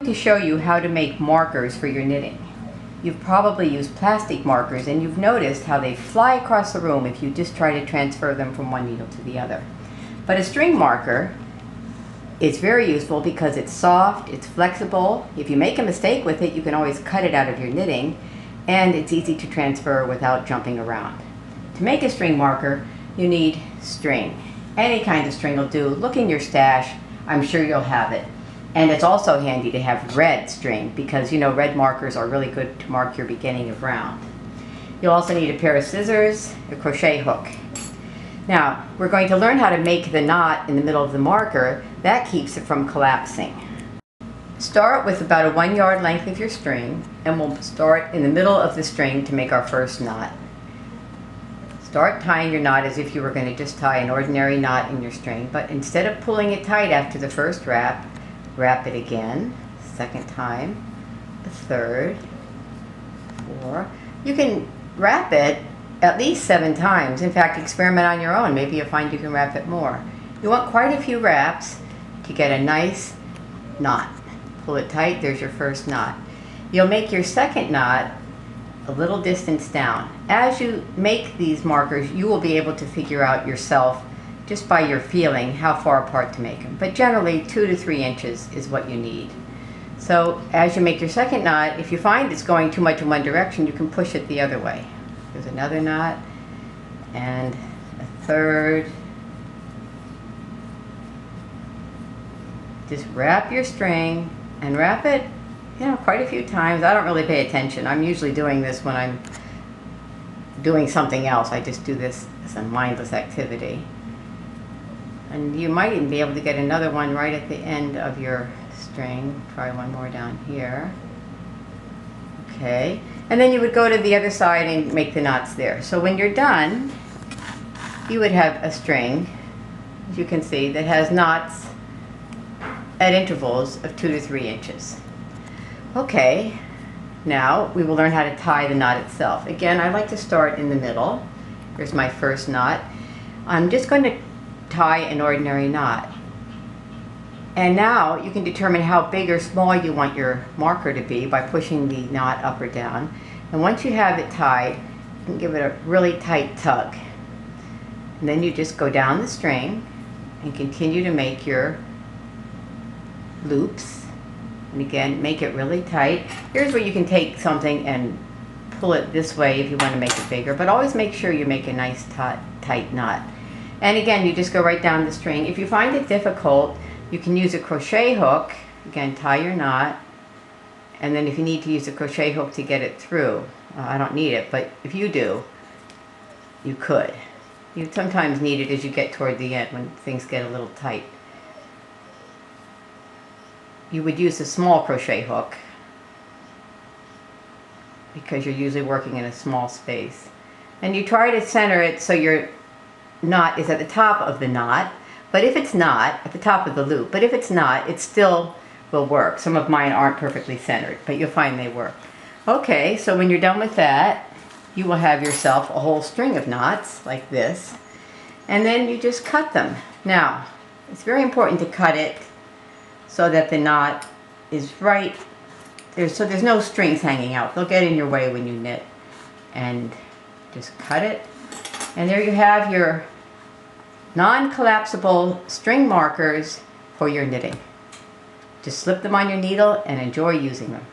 to show you how to make markers for your knitting. You've probably used plastic markers and you've noticed how they fly across the room if you just try to transfer them from one needle to the other. But a string marker is very useful because it's soft, it's flexible. If you make a mistake with it, you can always cut it out of your knitting, and it's easy to transfer without jumping around. To make a string marker, you need string. Any kind of string will do. Look in your stash, I'm sure you'll have it. And it's also handy to have red string because you know red markers are really good to mark your beginning of round. You'll also need a pair of scissors, a crochet hook. Now, we're going to learn how to make the knot in the middle of the marker. That keeps it from collapsing. Start with about a 1 yard length of your string, and we'll start in the middle of the string to make our first knot. Start tying your knot as if you were going to just tie an ordinary knot in your string, but instead of pulling it tight after the first wrap, wrap it again, second time, the third, 4. You can wrap it at least 7 times. In fact, experiment on your own. Maybe you'll find you can wrap it more. You want quite a few wraps to get a nice knot. Pull it tight, there's your first knot. You'll make your second knot a little distance down. As you make these markers, you will be able to figure out yourself, just by your feeling, how far apart to make them. But generally, 2 to 3 inches is what you need. So as you make your second knot, if you find it's going too much in one direction, you can push it the other way. There's another knot, and a third. Just wrap your string and wrap it, quite a few times. I don't really pay attention. I'm usually doing this when I'm doing something else. I just do this as a mindless activity. And you might even be able to get another one right at the end of your string. Try one more down here. Okay. And then you would go to the other side and make the knots there. So when you're done, you would have a string, as you can see, that has knots at intervals of 2 to 3 inches. Okay, now we will learn how to tie the knot itself. Again, I like to start in the middle. Here's my first knot. I'm just going to tie an ordinary knot. And now you can determine how big or small you want your marker to be by pushing the knot up or down. And once you have it tied, you can give it a really tight tug. And then you just go down the string and continue to make your loops. And again, make it really tight. Here's where you can take something and pull it this way if you want to make it bigger, but always make sure you make a nice tight knot. And again, you just go right down the string. If you find it difficult, you can use a crochet hook. Again, tie your knot, and then if you need to use a crochet hook to get it through, I don't need it, but if you do, you could. You sometimes need it as you get toward the end when things get a little tight. You would use a small crochet hook because you're usually working in a small space. And you try to center it so your knot is at the top of the knot, but if it's not, at the top of the loop, but if it's not, it still will work. Some of mine aren't perfectly centered, but you'll find they work. Okay, so when you're done with that, you will have yourself a whole string of knots like this, and then you just cut them. Now, it's very important to cut it so that the knot is right there, so there's no strings hanging out. They'll get in your way when you knit. And just cut it, and there you have your non-collapsible string markers for your knitting. Just slip them on your needle and enjoy using them.